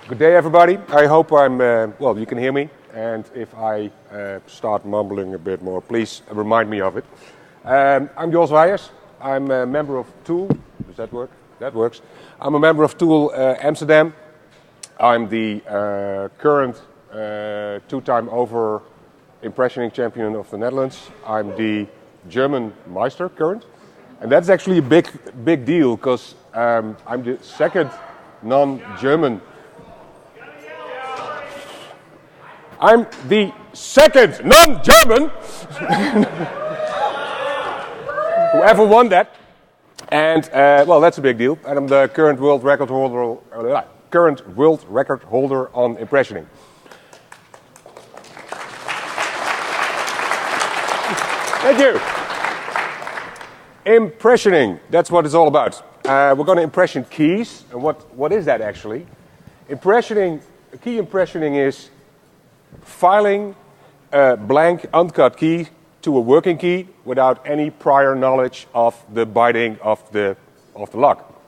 Good day, everybody. I hope well, you can hear me. And if I start mumbling a bit more, please remind me of it. I'm Jos Weijers. I'm a member of TOOL. Does that work? That works. I'm a member of TOOL Amsterdam. I'm the current two-time over impressioning champion of the Netherlands. I'm the German Meister current. And that's actually a big deal because I'm the second non-German. I'm the second non-German who ever won that. And well, that's a big deal. And I'm the current world record holder on impressioning. Thank you. Impressioning, that's what it's all about. We're going to impression keys. And what is that actually? Impressioning, key impressioning is filing a blank uncut key to a working key without any prior knowledge of the binding of the lock.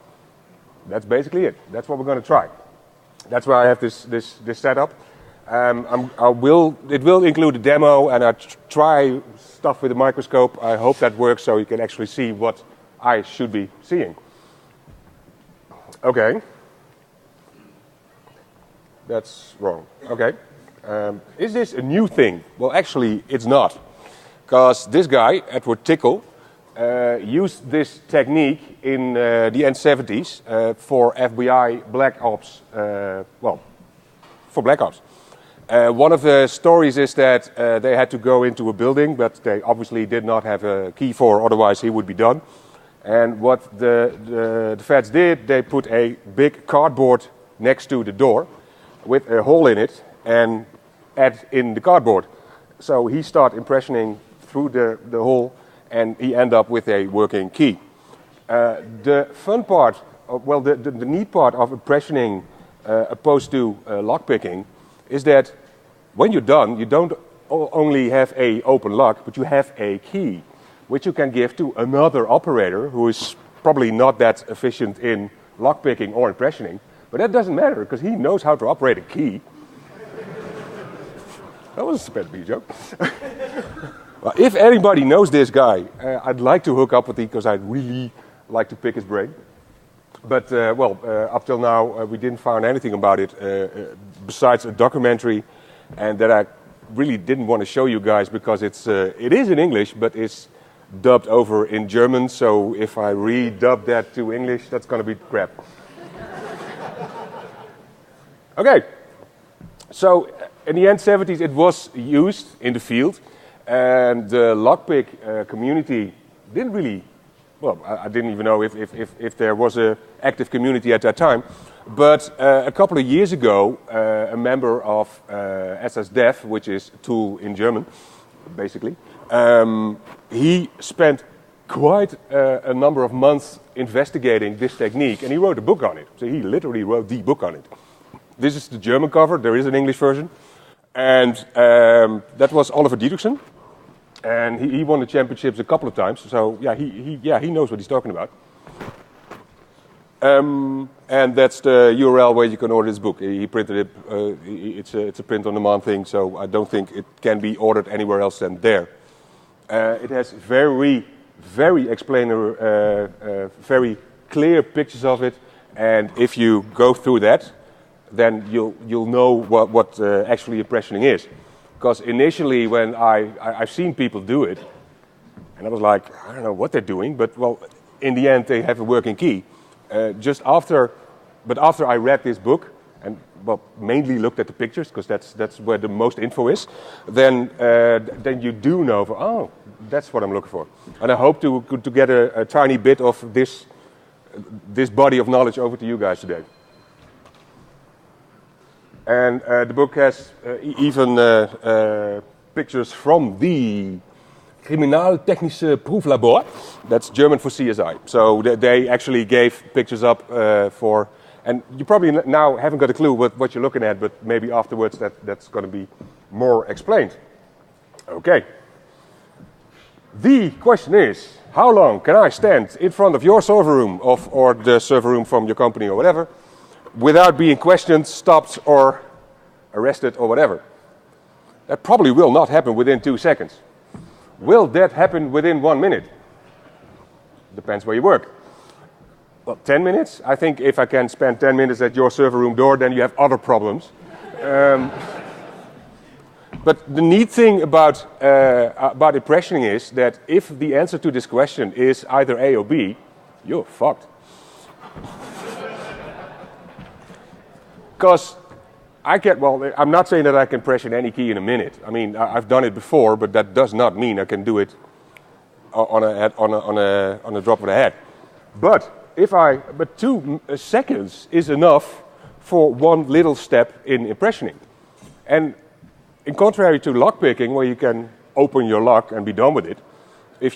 That's basically it. That's what we're going to try. That's why I have this setup. It will include a demo, and I try stuff with a microscope. I hope that works so you can actually see what I should be seeing. Okay. That's wrong. Okay. Is this a new thing? Well, actually, it's not. Because this guy, Edward Tickle, used this technique in the end-70s for FBI Black Ops, for Black Ops. One of the stories is that they had to go into a building, but they obviously did not have a key for, otherwise he would be done. And what the feds did, they put a big cardboard next to the door with a hole in it and add in the cardboard. So he started impressioning through the hole and he ended up with a working key. The fun part, the neat part of impressioning opposed to lockpicking is that when you're done, you don't only have a open lock, but you have a key, which you can give to another operator who is probably not that efficient in lockpicking or impressioning. But that doesn't matter, because he knows how to operate a key. That was a sped joke. Well, if anybody knows this guy, I'd like to hook up with him, because I'd really like to pick his brain. But, up till now, we didn't find anything about it besides a documentary, and that I really didn't want to show you guys because it is in English, but it's dubbed over in German. So if I redub that to English, that's going to be crap. Okay. So in the end 70s, it was used in the field, and the lockpick community didn't really. Well, I didn't even know if there was an active community at that time. But a couple of years ago, a member of SSDEF, which is TOOL in German, basically, he spent quite a number of months investigating this technique, and he wrote a book on it. So he literally wrote the book on it. This is the German cover. There is an English version. And that was Oliver Dietrichson. And he won the championships a couple of times, so yeah, he knows what he's talking about. And that's the URL where you can order this book. He printed it. It's a print-on-demand thing, so I don't think it can be ordered anywhere else than there. It has very, very very clear pictures of it, and if you go through that, then you'll know what actually impressioning is. Because initially, when I've seen people do it, and I was like, I don't know what they're doing, but well, in the end, they have a working key. But after I read this book, and well, mainly looked at the pictures, because that's where the most info is, then you do know, oh, that's what I'm looking for. And I hope to get a tiny bit of this body of knowledge over to you guys today. And the book has even pictures from the Kriminaltechnische Proeflabor. That's German for CSI. So they actually gave pictures up for... And you probably now haven't got a clue what you're looking at, but maybe afterwards that's going to be more explained. Okay. The question is, how long can I stand in front of your server room or the server room from your company or whatever, without being questioned, stopped, or arrested, or whatever. That probably will not happen within 2 seconds. Will that happen within 1 minute? Depends where you work. Well, 10 minutes? I think if I can spend 10 minutes at your server room door, then you have other problems. But the neat thing about impressioning is that if the answer to this question is either A or B, you're fucked. Because I'm not saying that I can press in any key in a minute. I mean, I've done it before, but that does not mean I can do it on a drop of the hat. But 2 seconds is enough for one little step in impressioning. And in contrary to lockpicking, where you can open your lock and be done with it,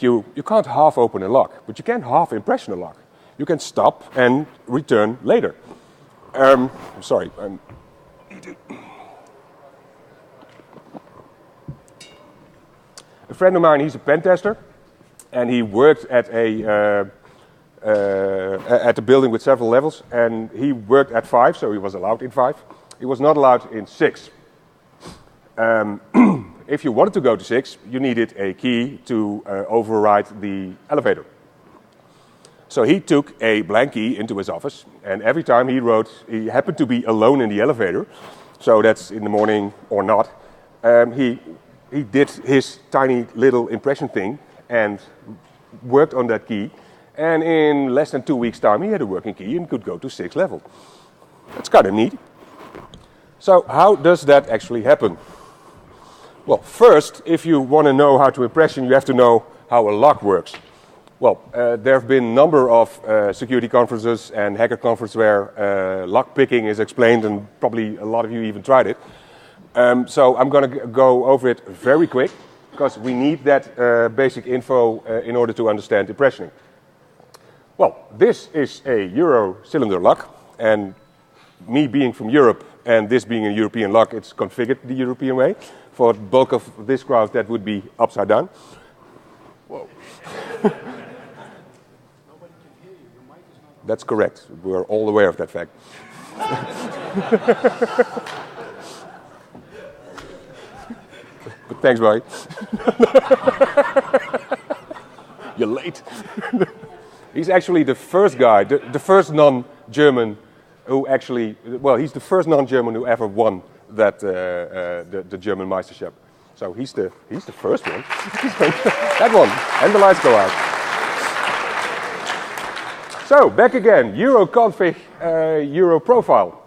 you can't half open a lock, but you can half impression a lock. You can stop and return later. Sorry. A friend of mine, he's a pen tester, and he worked at a building with several levels, and he worked at 5, so he was allowed in 5. He was not allowed in 6. If you wanted to go to 6, you needed a key to override the elevator. So he took a blank key into his office, and every time he happened to be alone in the elevator, so that's in the morning or not, he did his tiny little impression thing and worked on that key, and in less than 2 weeks' time he had a working key and could go to 6th level. That's kind of neat. So how does that actually happen? Well, first, if you want to know how to impression, you have to know how a lock works. Well, there have been a number of security conferences and hacker conferences where lock picking is explained, and probably a lot of you even tried it. So I'm going to go over it very quick, because we need that basic info in order to understand impressioning. Well, this is a Euro cylinder lock, and me being from Europe and this being a European lock, it's configured the European way. For the bulk of this crowd, that would be upside down. Whoa. That's correct. We're all aware of that fact. But thanks, Barry. You're late. He's actually the first guy, the first non-German who actually, well, he's the first non-German who ever won that the German Meistership. So he's the first one. That one. And the lights go out. So back again, Euro config, Euro profile.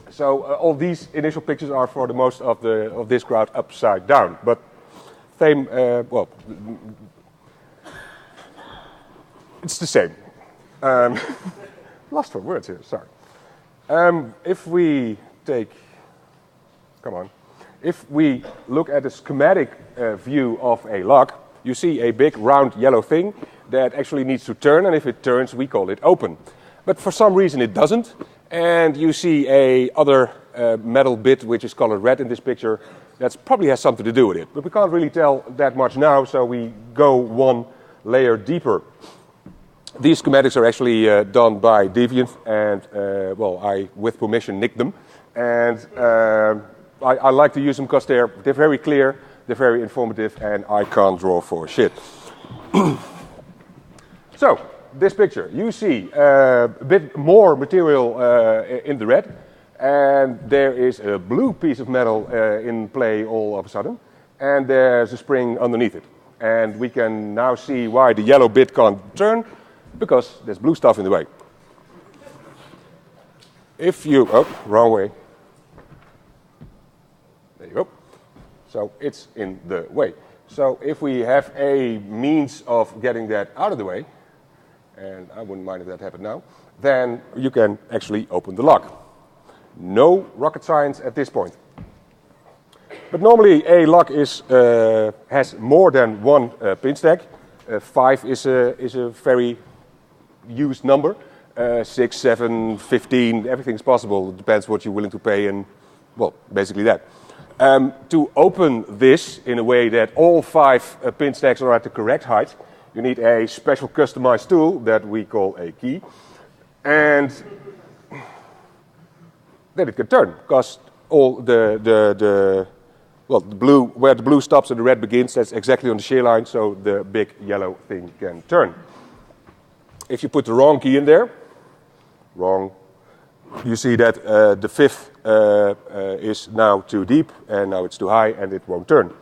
So all these initial pictures are for the most of this crowd upside down. But same, well, it's the same. Lost for words here. Sorry. If we take, come on, if we look at a schematic view of a lock, you see a big round yellow thing that actually needs to turn, and if it turns, we call it open. But for some reason it doesn't, and you see a other metal bit which is colored red in this picture. That probably has something to do with it, but we can't really tell that much now, so we go one layer deeper. These schematics are actually done by Deviant, and well, I, with permission, nicked them. And I like to use them because they're very clear, they're very informative, and I can't draw for shit. So, this picture, you see a bit more material in the red, and there is a blue piece of metal in play all of a sudden, and there's a spring underneath it. And we can now see why the yellow bit can't turn, because there's blue stuff in the way. If you, oh, wrong way. There you go. So it's in the way. So if we have a means of getting that out of the way, and I wouldn't mind if that happened now, then you can actually open the lock. No rocket science at this point. But normally a lock is, has more than one pin stack. 5 is a very used number. 6, 7, 15, everything's possible. It depends what you're willing to pay, and well, basically that. To open this in a way that all 5 pin stacks are at the correct height, you need a special customized tool that we call a key. And then it can turn, because all well, the blue, where the blue stops and the red begins, that's exactly on the shear line, so the big yellow thing can turn. If you put the wrong key in there, you see that the fifth is now too deep, and now it's too high, and it won't turn.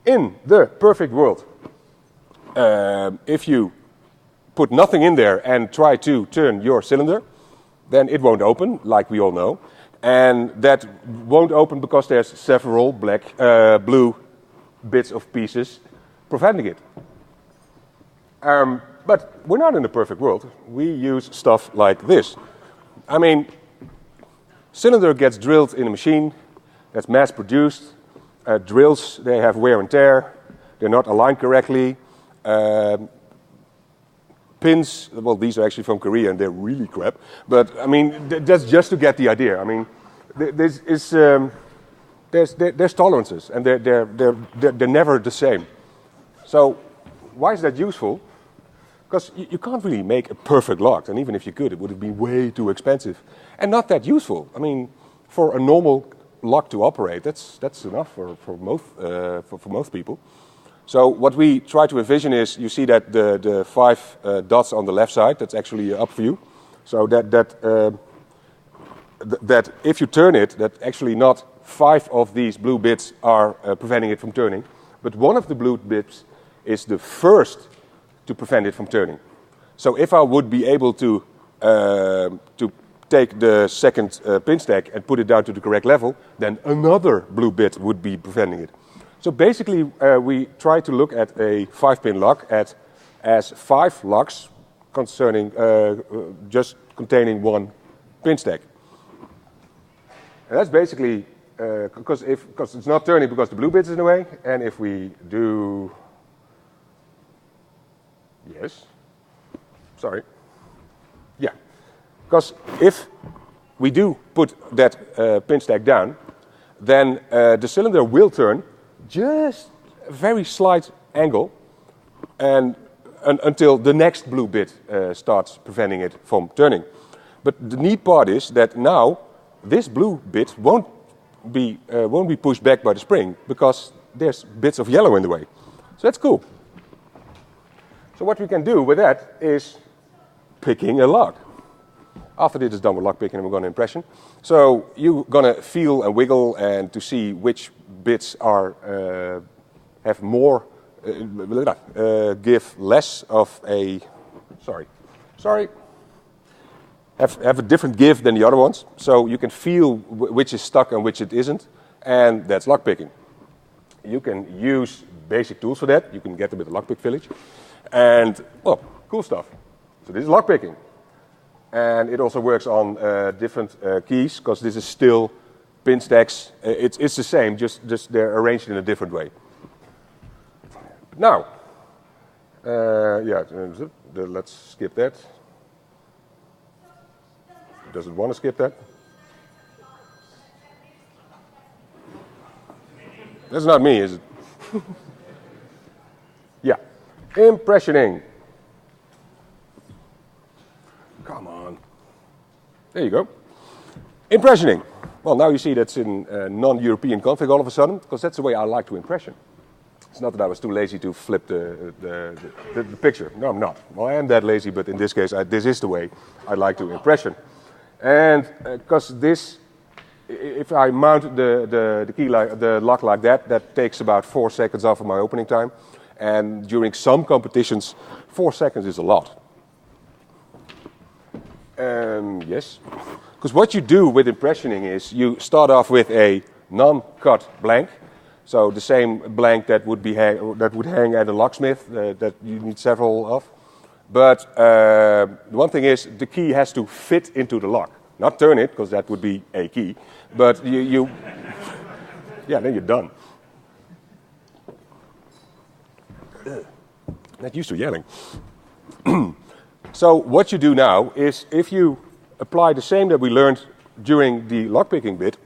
In the perfect world, if you put nothing in there and try to turn your cylinder, then it won't open, like we all know. And that won't open because there's several blue bits of pieces preventing it. But we're not in a perfect world. We use stuff like this. I mean, cylinder gets drilled in a machine that's mass produced. Drills, they have wear and tear. They're not aligned correctly. Pins, well, these are actually from Korea and they're really crap. But I mean, that's just to get the idea. I mean, there's tolerances, and they're never the same. So why is that useful? Because you can't really make a perfect lock, and even if you could, it would be way too expensive and not that useful. I mean, for a normal lock to operate, that's enough for most people. So what we try to envision is, you see that the 5 dots on the left side, that's actually up for you. So that if you turn it, that actually not 5 of these blue bits are preventing it from turning, but one of the blue bits is the first to prevent it from turning. So if I would be able to take the second pin stack and put it down to the correct level, then another blue bit would be preventing it. So basically, we try to look at a 5-pin lock as 5 locks concerning just containing one pin stack. And that's basically because it's not turning because the blue bit is in the way, and if we do, yes, sorry, yeah, because if we do put that pin stack down, then the cylinder will turn just a very slight angle, and until the next blue bit starts preventing it from turning. But the neat part is that now this blue bit won't be pushed back by the spring because there's bits of yellow in the way. So that's cool. So what we can do with that is picking a lock. After this is done with lock picking, we're going to impression. So you're going to feel and wiggle and to see which bits are have more, give less of a, have a different give than the other ones. So you can feel which is stuck and which it isn't, and that's lock picking. You can use basic tools for that. You can get them at the Lockpick Village, and well, cool stuff. So this is lock picking. And it also works on different keys, because this is still pin stacks. It's the same, just they're arranged in a different way. Now, let's skip that. Does it want to skip that? That's not me, is it? Yeah, impressioning. Come on. There you go. Impressioning. Well, now you see that's in non-European config all of a sudden, because that's the way I like to impression. It's not that I was too lazy to flip the picture. No, I'm not. Well, I am that lazy, but in this case, this is the way I like to impression. And because this, if I mount the key the lock like that, that takes about 4 seconds off of my opening time. And during some competitions, 4 seconds is a lot. Yes, because what you do with impressioning is you start off with a non-cut blank, so the same blank that would hang at a locksmith that you need several of. But one thing is the key has to fit into the lock, not turn it, because that would be a key. But you yeah, then you're done. Not used to yelling. So what you do now is, if you apply the same that we learned during the lockpicking bit,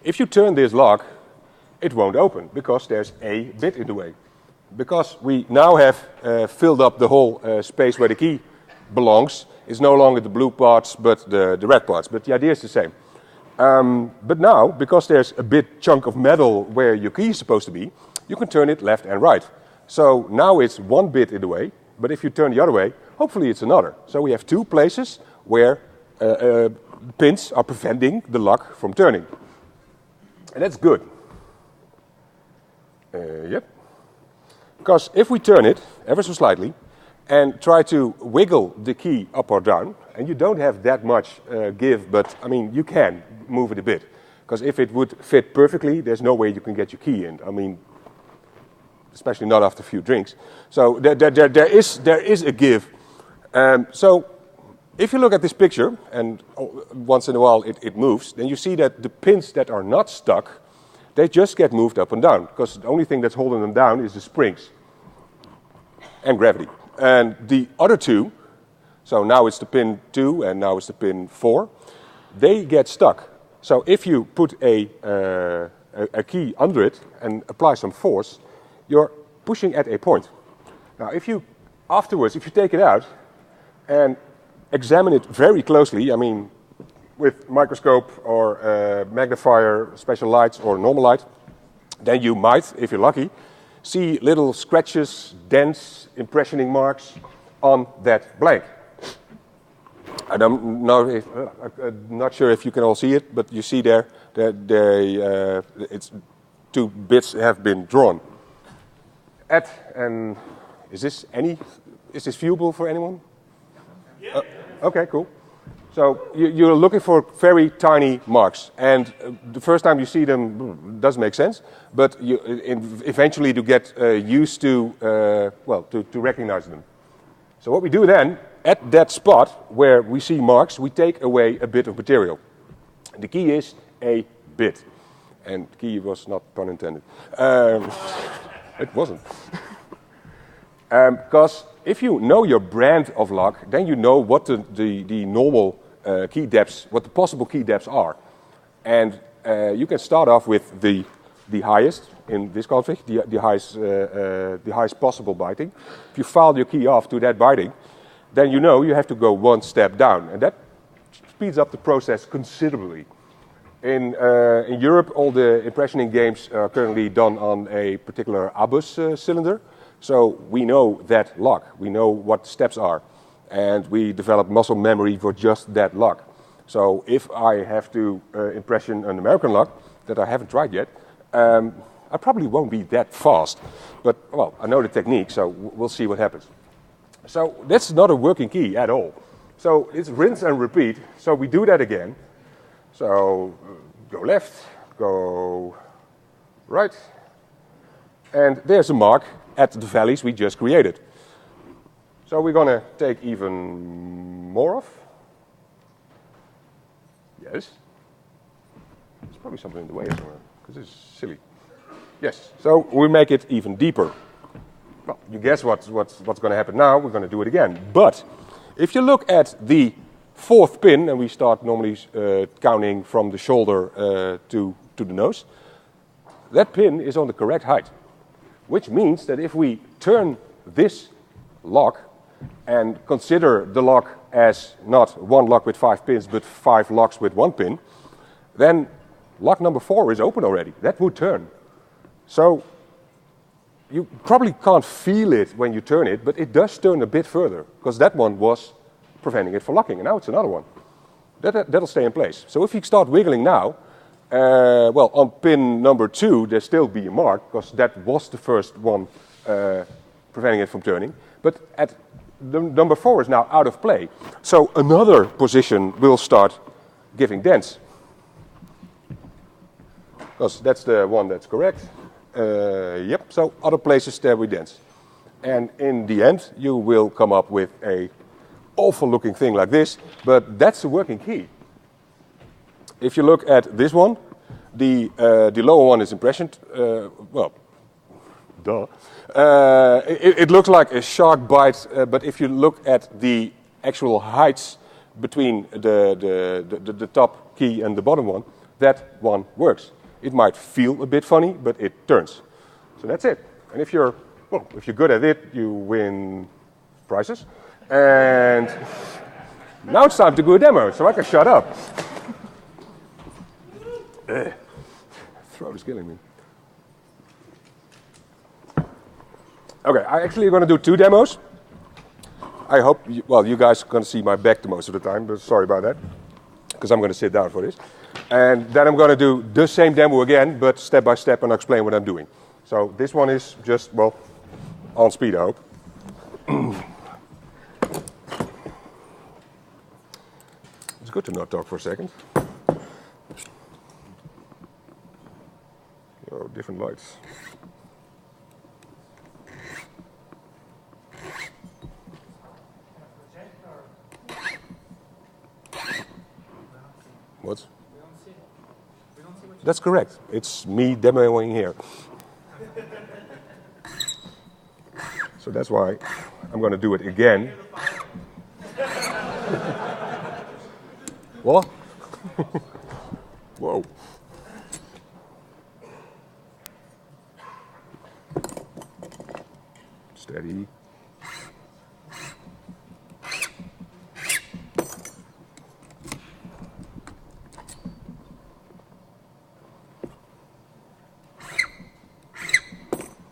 if you turn this lock, it won't open because there's a bit in the way. Because we now have filled up the whole space where the key belongs, It's no longer the blue parts, but the red parts. But the idea is the same. But now, because there's a bit chunk of metal where your key is supposed to be, you can turn it left and right. So now it's one bit in the way, but if you turn the other way, hopefully it's another. So we have two places where pins are preventing the lock from turning. And that's good. Yep. Because if we turn it ever so slightly and try to wiggle the key up or down, and you don't have that much give, but I mean, you can move it a bit. Because if it would fit perfectly, there's no way you can get your key in. I mean, especially not after a few drinks. So there is a give. So if you look at this picture, and once in a while it moves, then you see that the pins that are not stuck, they just get moved up and down. Because the only thing that's holding them down is the springs and gravity. And the other two, so now it's the pin 2 and now it's the pin 4, they get stuck. So if you put a key under it and apply some force, you're pushing at a point. Now if you take it out and examine it very closely, I mean with microscope or magnifier, special lights or normal light, then you might, if you're lucky, see little scratches, dents, impressioning marks on that blank. I'm not sure if you can all see it, but you see there that it's 2 bits have been drawn. Is this viewable for anyone? Yeah. Okay, cool. So you're looking for very tiny marks, and the first time you see them doesn't make sense, but you eventually to get used to to recognize them. So what we do then, at that spot where we see marks, we take away a bit of material. The key is a bit, and key was not pun intended. It wasn't. Because if you know your brand of lock, then you know what the normal key depths, what the possible key depths are. And you can start off with the highest in this config, the highest possible biting. If you file your key off to that biting, then you know you have to go one step down. And that speeds up the process considerably. In Europe, all the impressioning games are currently done on a particular ABUS cylinder. So we know that lock, we know what steps are. And we develop muscle memory for just that lock. So if I have to impression an American lock that I haven't tried yet, I probably won't be that fast. But, well, I know the technique, so we'll see what happens. So that's not a working key at all. So it's rinse and repeat. So we do that again. So go left, go right. And there's a mark at the values we just created. So we're going to take even more off. Yes. There's probably something in the way somewhere, because it's silly. Yes, so we make it even deeper. Well, you guess what's going to happen now. We're going to do it again. But if you look at the 4th pin, and we start normally counting from the shoulder to the nose, that pin is on the correct height. Which means that if we turn this lock and consider the lock as not one lock with 5 pins, but 5 locks with 1 pin, then lock number 4 is open already. That would turn. So you probably can't feel it when you turn it, but it does turn a bit further, because that one was preventing it from locking, and now it's another one. That'll stay in place. So if you start wiggling now, well, on pin number 2, there'll still be a mark, because that was the first one preventing it from turning. But at the number 4 is now out of play. So another position will start giving dents. Because that's the one that's correct. Yep, so other places there will dents. And in the end, you will come up with a awful looking thing like this, but that's a working key. If you look at this one, the lower one is impressioned. Well, duh. It looks like a shark bite, but if you look at the actual heights between the top key and the bottom one, that one works. It might feel a bit funny, but it turns. So that's it. And if you're good at it, you win prizes. And Now it's time to do a demo, so I can shut up. Throat is killing me. Okay, I actually going to do 2 demos. I hope, you guys are going to see my back the most of the time, but sorry about that. Because I'm going to sit down for this. And then I'm going to do the same demo again, but step by step, and I'll explain what I'm doing. So this one is just, on speed, I hope. It's good to not talk for a second. Oh, different lights. What? That's correct. It's me demoing here. So that's why I'm going to do it again. What? Whoa. Steady.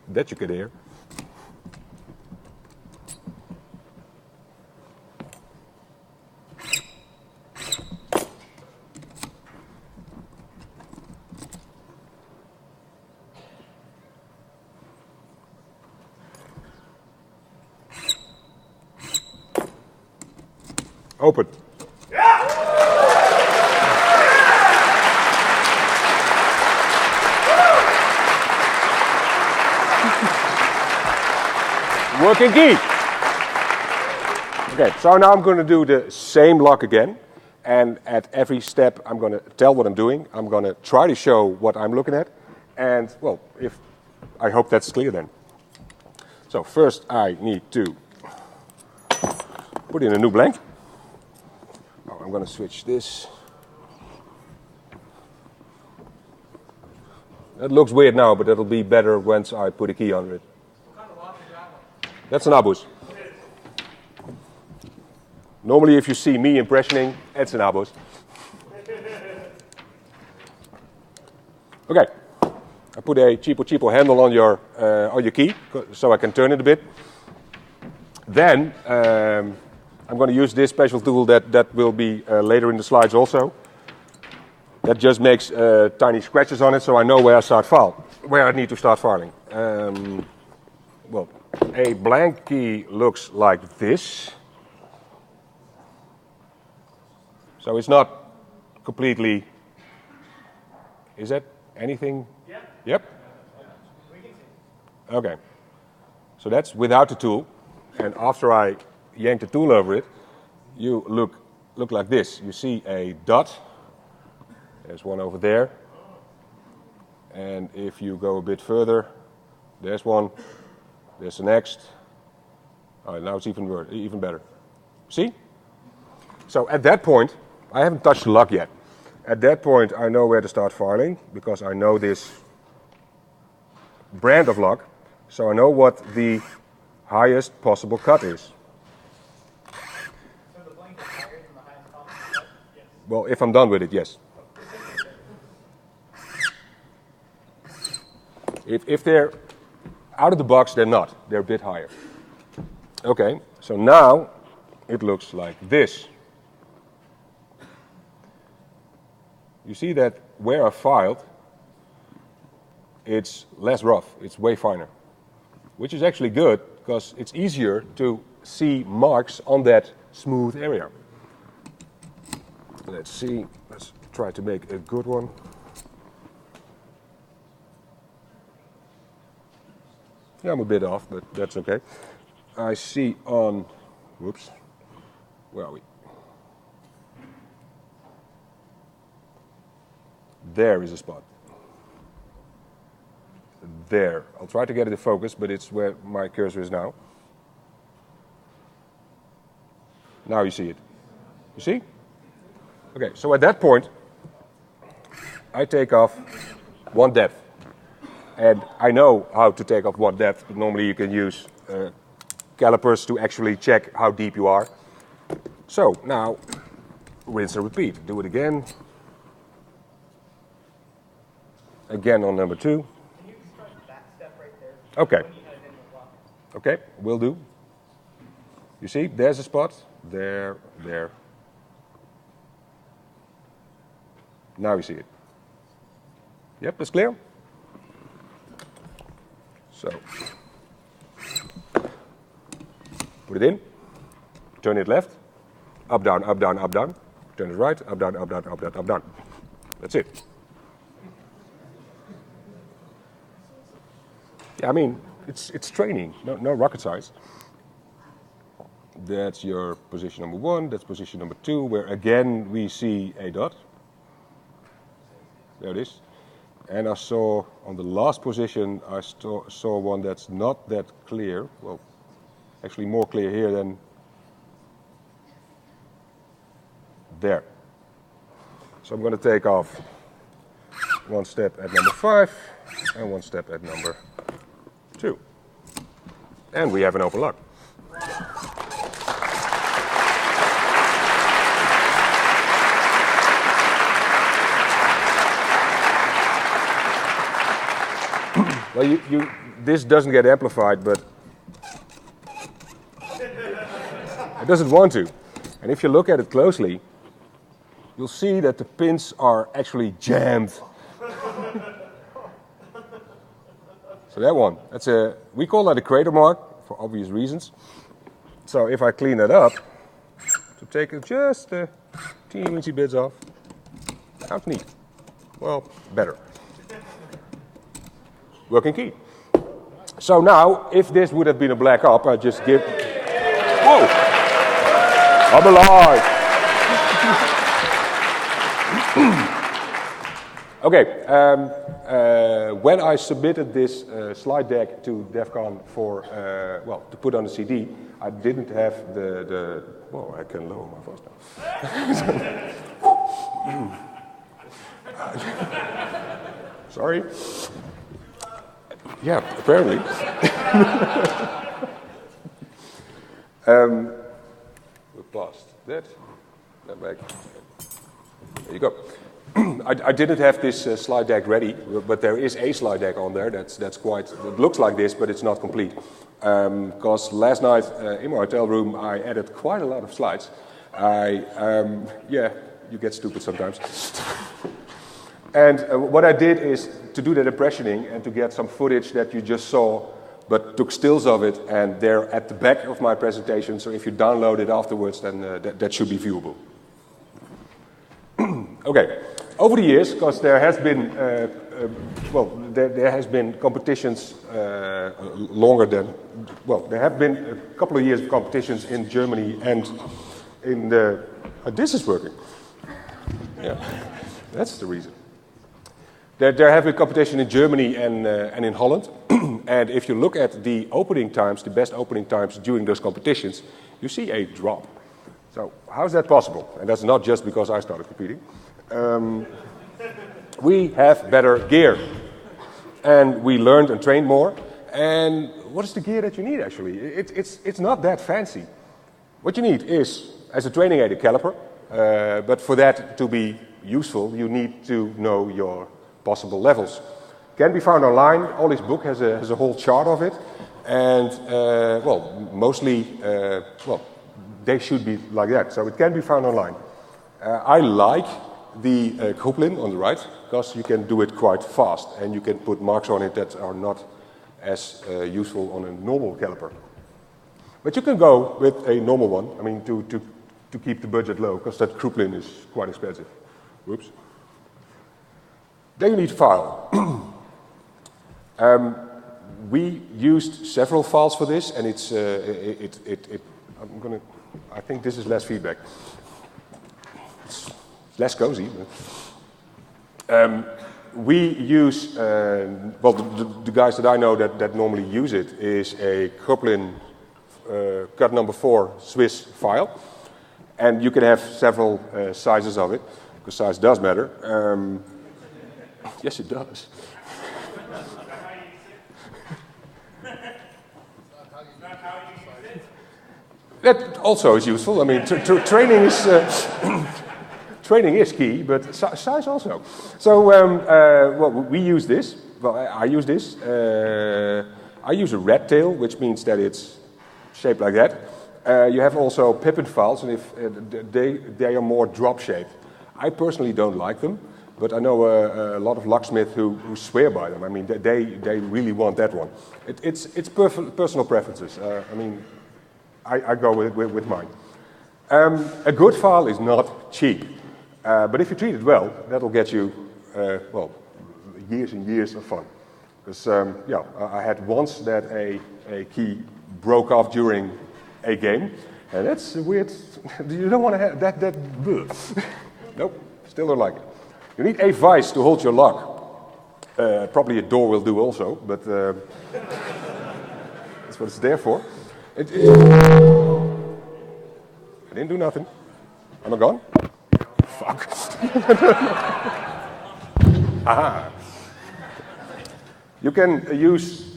That you could hear. Open. Working key. Okay, so now I'm going to do the same lock again. And at every step, I'm going to tell what I'm doing. I'm going to try to show what I'm looking at. And, I hope that's clear then. So first I need to put in a new blank. Oh, I'm going to switch this. That looks weird now, but it'll be better once I put a key under it. That's an abus. Normally if you see me impressioning, it's an abus. Okay, I put a cheapo handle on your key, so I can turn it a bit. Then I'm going to use this special tool that will be later in the slides also. That just makes tiny scratches on it, so I know where I need to start filing. A blank key looks like this. So it's not completely. Is that anything? Yep. Okay. So that's without the tool, and after I yank the tool over it, you look like this. You see a dot. There's one over there. And if you go a bit further, there's one. There's the next. All right, now it's even better. See? So at that point, I haven't touched the lock yet. At that point, I know where to start filing because I know this brand of lock. So I know what the highest possible cut is. So the blank is higher than the highest possible cut? Yes. Well, if I'm done with it, yes. If they're out of the box, they're not. They're a bit higher. Okay, so now it looks like this. You see that where I filed, it's less rough. It's way finer, which is actually good because it's easier to see marks on that smooth area. Let's see. Let's try to make a good one. Yeah, I'm a bit off, but that's okay. I see on, whoops, where are we? There is a spot. There. I'll try to get it in focus, but it's where my cursor is now. Now you see it. You see? Okay, so at that point, I take off one depth. And I know how to take off one depth, but normally you can use calipers to actually check how deep you are. So now, rinse and repeat. Do it again. Again on number 2. Can you start that step right there? Okay. When you had it in the block. Okay, will do. You see, there's a spot. There, there. Now you see it. Yep, that's clear. So, put it in. Turn it left. Up, down, up, down, up, down. Turn it right. Up, down, up, down, up, down, up, down. That's it. Yeah, I mean, it's training, no rocket science. That's your position number 1, that's position number 2, where again we see a dot. There it is. And I saw on the last position, I saw one that's not that clear. Well, actually more clear here than there. So I'm going to take off 1 step at number 5 and 1 step at number 2. And we have an open lock. Well, this doesn't get amplified, but it doesn't want to. And if you look at it closely, you'll see that the pins are actually jammed. So that one, we call that a crater mark for obvious reasons. So if I clean it up, to take just the teeny bits off, sounds neat. Well, better. Working key. So now, if this would have been a black op, I'd just give... Whoa! I'm alive! Okay, when I submitted this slide deck to DEFCON for, to put on the CD, I didn't have well, I can lower my voice now. Sorry. Yeah, apparently. We passed that. That back. There you go. I didn't have this slide deck ready, but there is a slide deck on there. That's quite. It looks like this, but it's not complete. Because last night in my hotel room, I added quite a lot of slides. Yeah, you get stupid sometimes. And what I did is to do that impressioning and to get some footage that you just saw, but took stills of it, and they're at the back of my presentation. So if you download it afterwards, then that should be viewable. Okay, over the years, because there has been, there has been competitions longer than, there have been a couple of years of competitions in Germany and in the, this is working. Yeah, that's the reason. There have been competition in Germany and in Holland. And if you look at the opening times, the best opening times during those competitions, you see a drop. So how is that possible? And that's not just because I started competing. We have better gear. And we learned and trained more. And what is the gear that you need actually? It's not that fancy. What you need is, as a training aid, a caliper. But for that to be useful, you need to know your possible levels. Can be found online. Ollie's book has a whole chart of it. And, mostly, they should be like that. So it can be found online. I like the Kruplin on the right, because you can do it quite fast. And you can put marks on it that are not as useful on a normal caliper. But you can go with a normal one, I mean, to keep the budget low, because that Kruplin is quite expensive. Whoops. Then you need file. We used several files for this, and I think this is less feedback. It's less cozy. We use, the guys that I know that normally use it is a Kruplin cut number 4 Swiss file. And you can have several sizes of it, because size does matter. Yes, it does. That also is useful. I mean, training is training is key, but size also. So, well, we use this. Well, I use this. I use a rat tail, which means that it's shaped like that. You have also pippin files, and if they are more drop shaped. I personally don't like them, but I know a lot of locksmiths who swear by them. I mean, they really want that one. It's personal preferences. I mean, I go with mine. A good file is not cheap, but if you treat it well, that'll get you, well, years and years of fun. Because, yeah, I had once that a key broke off during a game, and that's weird. You don't want to have that. Nope, still don't like it. You need a vise to hold your lock. Probably a door will do also, but that's what it's there for. I didn't do nothing. Am I gone? Fuck. Aha. You can use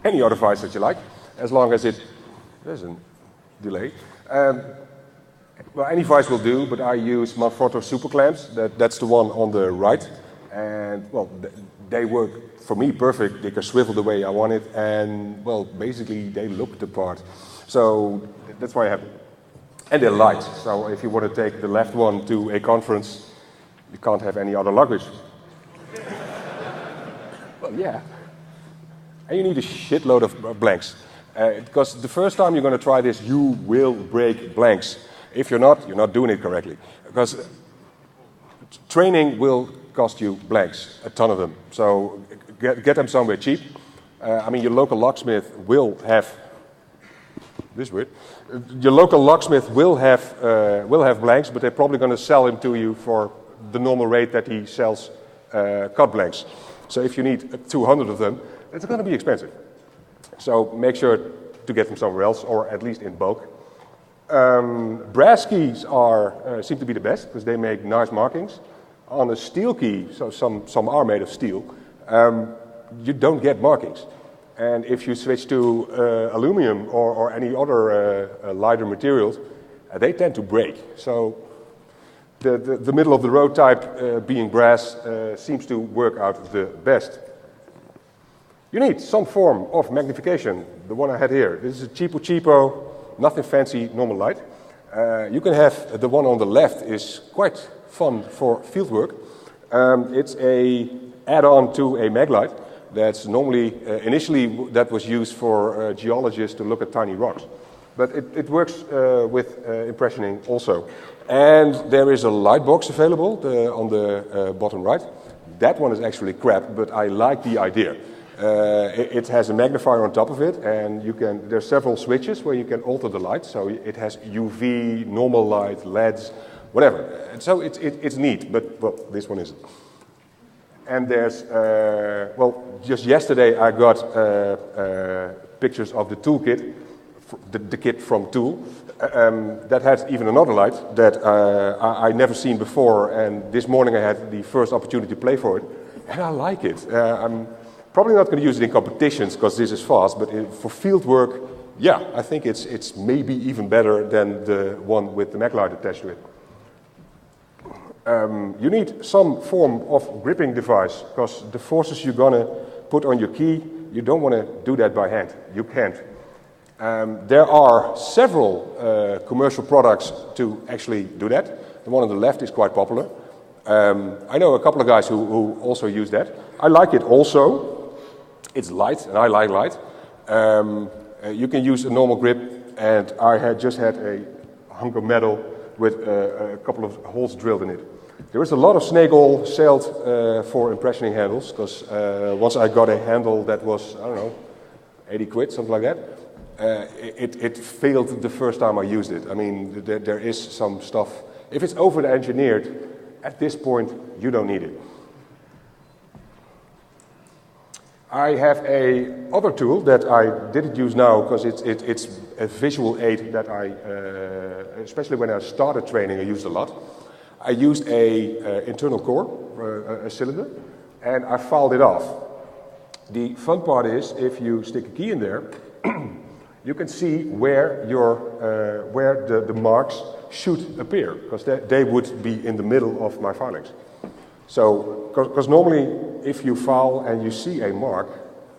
any other device that you like, as long as it... There's a delay. Well, any device will do, but I use Manfrotto super clamps. That's the one on the right. And, well, they work, for me, perfect. They can swivel the way I want it. And, well, basically, they look the part. So that's why I have it. And they're light. So if you want to take the left one to a conference, you can't have any other luggage. Well, yeah. And you need a shitload of blanks. Because the first time you're going to try this, you will break blanks. If you're not doing it correctly. Because training will cost you blanks, a ton of them. So get them somewhere cheap. I mean, your local locksmith will have... This weird. Your local locksmith will have blanks, but they're probably going to sell them to you for the normal rate that he sells cut blanks. So if you need 200 of them, it's going to be expensive. So make sure to get them somewhere else, or at least in bulk. Brass keys seem to be the best because they make nice markings. On a steel key, so some are made of steel, you don't get markings. And if you switch to aluminum or any other lighter materials, they tend to break. So the middle of the road type being brass seems to work out the best. You need some form of magnification. The one I had here. This is a cheapo, nothing fancy, normal light. You can have the one on the left is quite fun for field work. It's a add-on to a mag light. That's normally, initially that was used for geologists to look at tiny rocks. But it works with impressioning also. And there is a light box available on the bottom right. That one is actually crap, but I like the idea. It has a magnifier on top of it, and there's several switches where you can alter the light. So it has UV, normal light, LEDs, whatever. And so it's neat, but well, this one isn't. And there's, well, just yesterday I got pictures of the toolkit, the kit from Tool, that had even another light that I never seen before, and this morning I had the first opportunity to play for it, and I like it. I'm probably not going to use it in competitions because this is fast, but for field work, yeah, I think it's maybe even better than the one with the mag light attached to it. You need some form of gripping device because the forces you're going to put on your key, you don't want to do that by hand. You can't. There are several commercial products to actually do that. The one on the left is quite popular. I know a couple of guys who also use that. I like it also. It's light, and I like light. You can use a normal grip, and I had just had a hunk of metal with a couple of holes drilled in it. There is a lot of snake oil sold for impressioning handles, because once I got a handle that was, I don't know, 80 quid, something like that, it failed the first time I used it. I mean, there is some stuff. If it's over-engineered, at this point, you don't need it. I have a other tool that I didn't use now because it's a visual aid that I, especially when I started training, I used a lot. I used a internal core, a cylinder, and I filed it off. The fun part is if you stick a key in there, you can see where the marks should appear, because they would be in the middle of my filings. So, because normally if you file and you see a mark,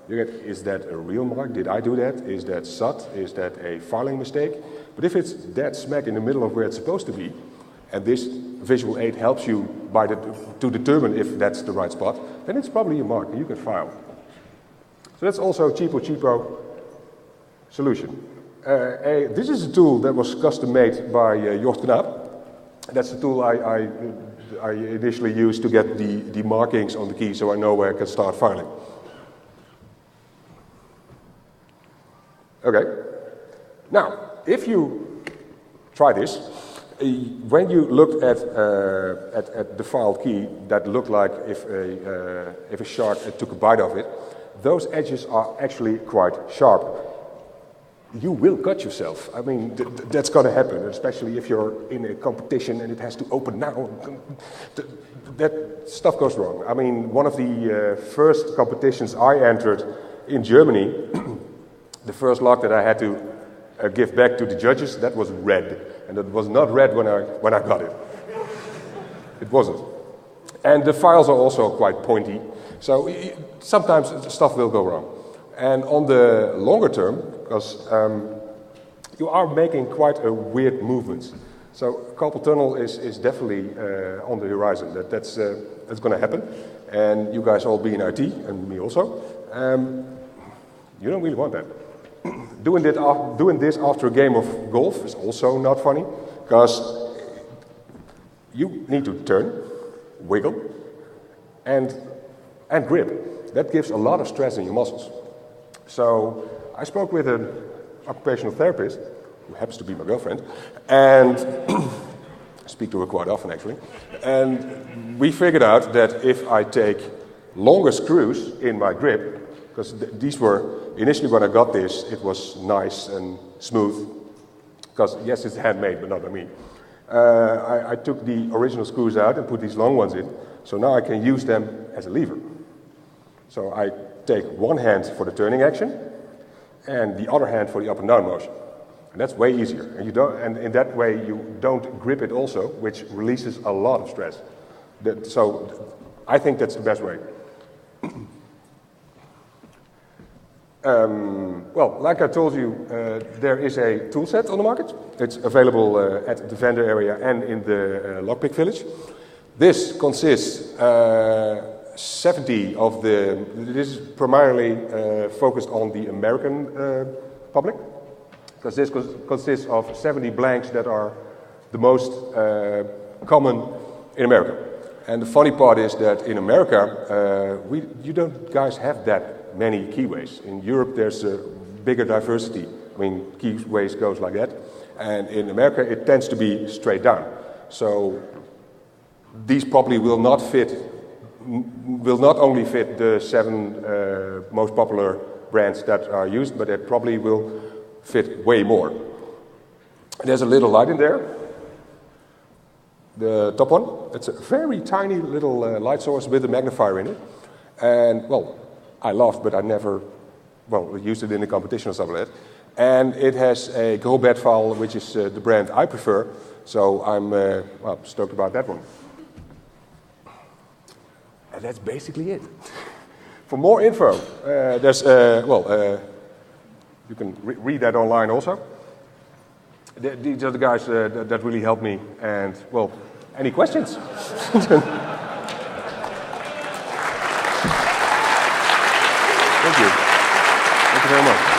you get, is that a real mark? Did I do that? Is that SUT? Is that a filing mistake? But if it's dead smack in the middle of where it's supposed to be, and this visual aid helps you to determine if that's the right spot, then it's probably a mark and you can file. So that's also a cheapo solution. This is a tool that was custom made by Jort Knaap. That's the tool I initially used to get the markings on the key so I know where I can start filing. Okay. Now, if you try this, when you looked at the filed key that looked like if a shark took a bite of it, those edges are actually quite sharp. You will cut yourself. I mean, that's going to happen, especially if you're in a competition and it has to open now. That stuff goes wrong. I mean, one of the first competitions I entered in Germany, the first log that I had to give back to the judges, that was red. And it was not red when I got it. It wasn't. And the files are also quite pointy. So sometimes stuff will go wrong. And on the longer term, because you are making quite a weird movements. So carpal tunnel is definitely on the horizon. That's going to happen. And you guys all be in IT, and me also. You don't really want that. Doing this after a game of golf is also not funny, because you need to turn, wiggle, and grip. That gives a lot of stress in your muscles. So I spoke with an occupational therapist, who happens to be my girlfriend, and I speak to her quite often actually, and we figured out that if I take longer screws in my grip, because these were, initially when I got this, it was nice and smooth, because yes, it's handmade, but not by me. I took the original screws out and put these long ones in, so now I can use them as a lever. So I take one hand for the turning action, and the other hand for the up and down motion. And that's way easier. And in that way, you don't grip it also, which releases a lot of stress. So I think that's the best way. Well, like I told you, there is a tool set on the market. It's available at the vendor area and in the lockpick village. This consists 70 of this is primarily focused on the American public, because this consists of 70 blanks that are the most common in America. And the funny part is that in America, you don't guys have that many keyways. In Europe, there's a bigger diversity. I mean, keyways goes like that. And in America, it tends to be straight down. So these probably will not only fit the 7 most popular brands that are used, but it probably will fit way more. There's a little light in there. The top one, it's a very tiny little light source with a magnifier in it. And, well, I laughed, but I never, used it in a competition or something like that. And it has a go bed file, which is the brand I prefer. So I'm, stoked about that one. And that's basically it. For more info, there's, you can read that online also. These are the guys that really helped me. And, well, any questions? Thank you. Thank you very much.